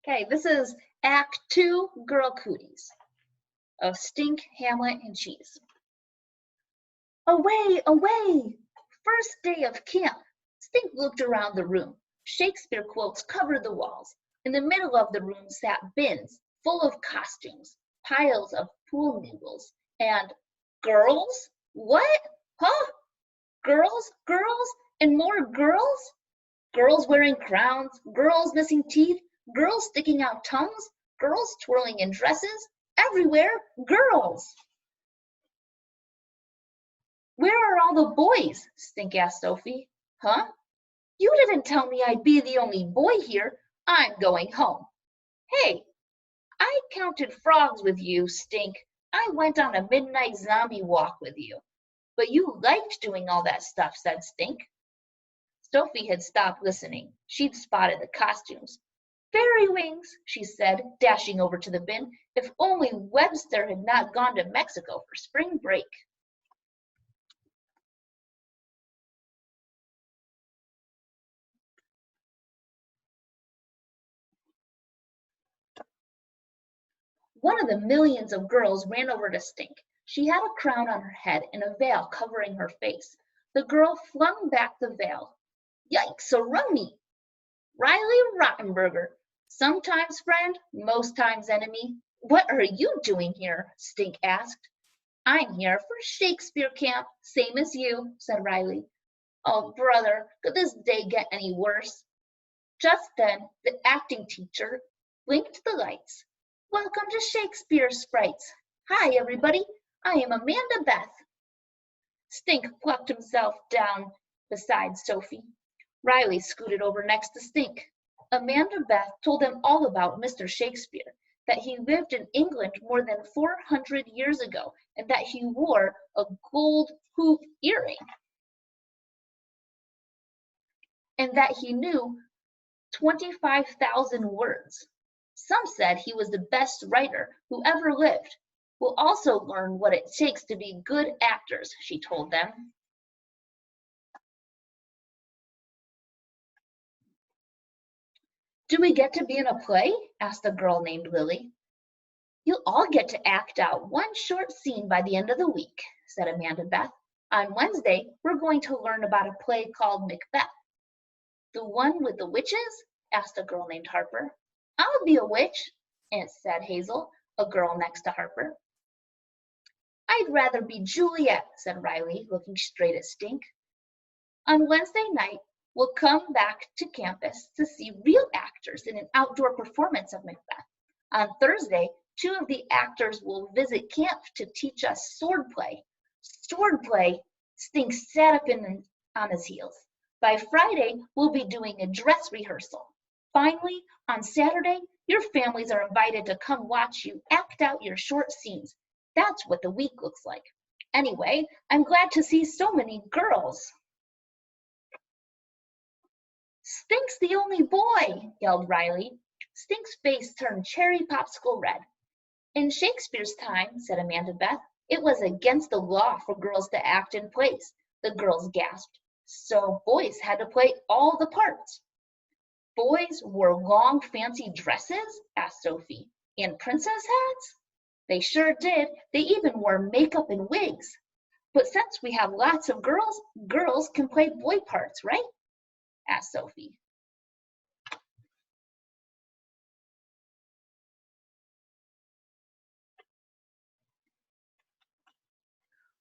Okay, this is Act 2, Girl Cooties of Stink, Hamlet, and Cheese. Away, away! First day of camp. Stink looked around the room. Shakespeare quotes covered the walls. In the middle of the room sat bins full of costumes, piles of pool noodles, and girls? What? Huh? Girls, girls, and more girls? Girls wearing crowns, girls missing teeth, girls sticking out tongues, girls twirling in dresses, everywhere, girls. Where are all the boys? Stink asked Sophie. Huh? You didn't tell me I'd be the only boy here. I'm going home. Hey, I counted frogs with you, Stink. I went on a midnight zombie walk with you. But you liked doing all that stuff, said Stink. Sophie had stopped listening. She'd spotted the costumes. Fairy wings, she said, dashing over to the bin. If only Webster had not gone to Mexico for spring break. One of the millions of girls ran over to Stink. She had a crown on her head and a veil covering her face. The girl flung back the veil. Yikes, a rummy! Riley Rottenberger, sometimes friend, most times enemy. What are you doing here? Stink asked. I'm here for Shakespeare camp, same as you, said Riley. Oh, brother, could this day get any worse? Just then, the acting teacher blinked the lights. Welcome to Shakespeare Sprites. Hi, everybody. I am Amanda Beth. Stink plucked himself down beside Sophie. Riley scooted over next to Stink. Amanda Beth told them all about Mr. Shakespeare, that he lived in England more than 400 years ago, and that he wore a gold hoop earring, and that he knew 25,000 words. Some said he was the best writer who ever lived. We'll also learn what it takes to be good actors, she told them. Do we get to be in a play? Asked a girl named Lily. You'll all get to act out one short scene by the end of the week, said Amanda Beth. On Wednesday, we're going to learn about a play called Macbeth. The one with the witches? Asked a girl named Harper. I'll be a witch, said Hazel, a girl next to Harper. I'd rather be Juliet, said Riley, looking straight at Stink. On Wednesday night, we'll come back to campus to see real actors in an outdoor performance of Macbeth. On Thursday, 2 of the actors will visit camp to teach us swordplay. Swordplay? Stink sat up on his heels. By Friday, we'll be doing a dress rehearsal. Finally, on Saturday, your families are invited to come watch you act out your short scenes. That's what the week looks like. Anyway, I'm glad to see so many girls. Stink's the only boy, yelled Riley. Stink's face turned cherry popsicle red. In Shakespeare's time, said Amanda Beth, it was against the law for girls to act in plays. The girls gasped. So boys had to play all the parts. Boys wore long, fancy dresses? Asked Sophie. And princess hats? They sure did. They even wore makeup and wigs. But since we have lots of girls, girls can play boy parts, right? Asked Sophie.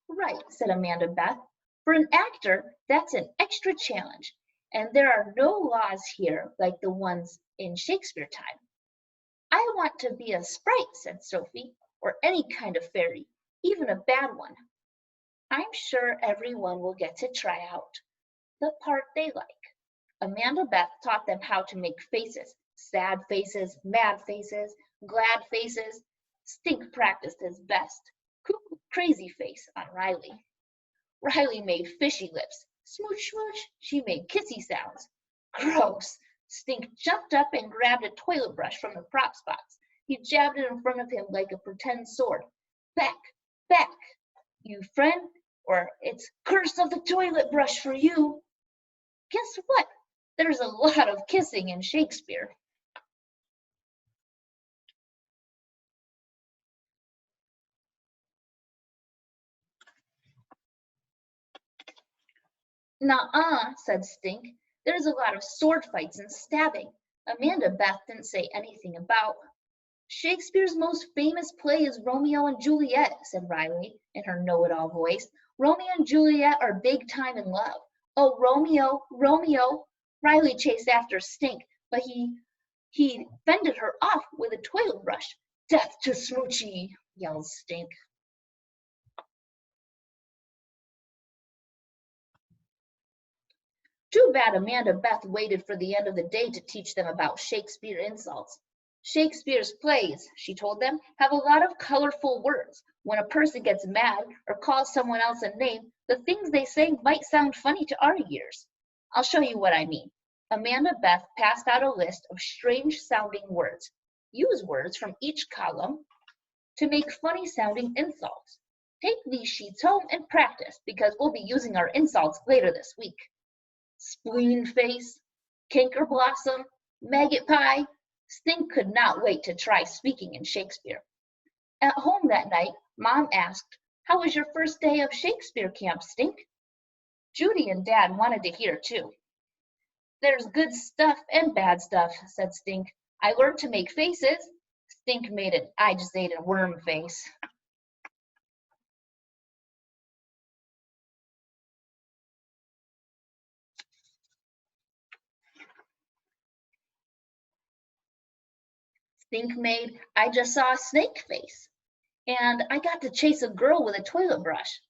Right, said Amanda Beth. For an actor, that's an extra challenge, and there are no laws here like the ones in Shakespeare time. I want to be a sprite, said Sophie, or any kind of fairy, even a bad one. I'm sure everyone will get to try out the part they like. Amanda Beth taught them how to make faces, sad faces, mad faces, glad faces. Stink practiced his best. Cuckoo crazy face on Riley. Riley made fishy lips. Smooch, smooch, she made kissy sounds. Gross! Stink jumped up and grabbed a toilet brush from the props box. He jabbed it in front of him like a pretend sword. Back, back, you friend, or it's curse of the toilet brush for you. Guess what? There's a lot of kissing in Shakespeare. "Nuh-uh," said Stink. "There's a lot of sword fights and stabbing." Amanda Beth didn't say anything about. "Shakespeare's most famous play is Romeo and Juliet," said Riley in her know-it-all voice. "Romeo and Juliet are big time in love. Oh, Romeo, Romeo!" Riley chased after Stink, but he fended her off with a toilet brush. "Death to Smoochie!" yelled Stink. Too bad Amanda Beth waited for the end of the day to teach them about Shakespeare insults. "Shakespeare's plays," she told them, "have a lot of colorful words. When a person gets mad or calls someone else a name, the things they say might sound funny to our ears. I'll show you what I mean." Amanda Beth passed out a list of strange sounding words. "Use words from each column to make funny sounding insults. Take these sheets home and practice because we'll be using our insults later this week. Spleen face, canker blossom, maggot pie." Stink could not wait to try speaking in Shakespeare. At home that night, Mom asked, "How was your first day of Shakespeare camp, Stink?" Judy and Dad wanted to hear too. "There's good stuff and bad stuff," said Stink. "I learned to make faces." Stink made an "I just ate a worm" face. Stink made "I just saw a snake" face. And "I got to chase a girl with a toilet brush."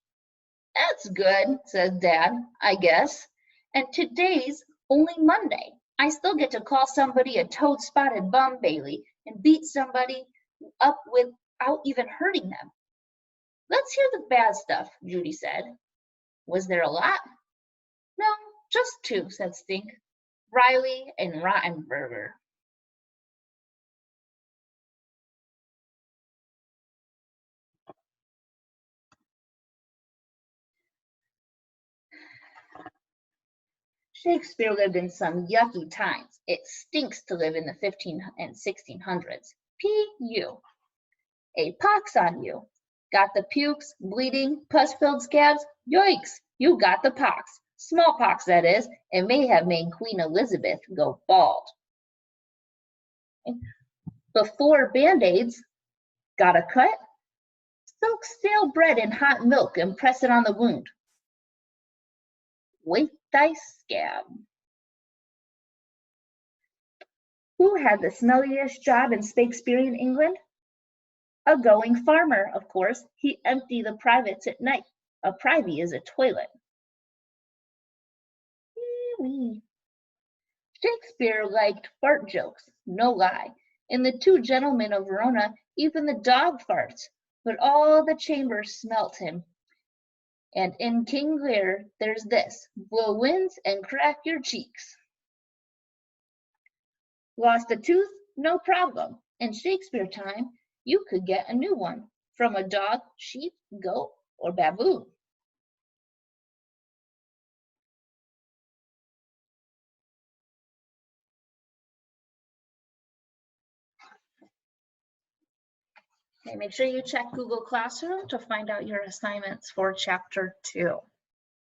"That's good," said Dad, "I guess. And today's only Monday. I still get to call somebody a toad-spotted bum, Bailey, and beat somebody up without even hurting them." "Let's hear the bad stuff," Judy said. "Was there a lot?" "No, just two," said Stink. "Riley and Rottenberger." Shakespeare lived in some yucky times. It stinks to live in the 15 and 1600s. P.U. "A pox on you. Got the pukes, bleeding, pus-filled scabs? Yoicks! You got the pox. Smallpox, that is. It may have made Queen Elizabeth go bald." Before Band-Aids. Got a cut? Soak stale bread in hot milk and press it on the wound. Wait thy scab. Who had the smelliest job in Shakespearean England? A going farmer, of course. He emptied the privates at night. A privy is a toilet. Wee-wee. Shakespeare liked fart jokes, no lie. In The Two Gentlemen of Verona, even the dog farts, but all the chambers smelt him. And in King Lear, there's this: blow winds and crack your cheeks. Lost a tooth? No problem. In Shakespeare time, you could get a new one from a dog, sheep, goat, or baboon. Okay, make sure you check Google Classroom to find out your assignments for Chapter 2.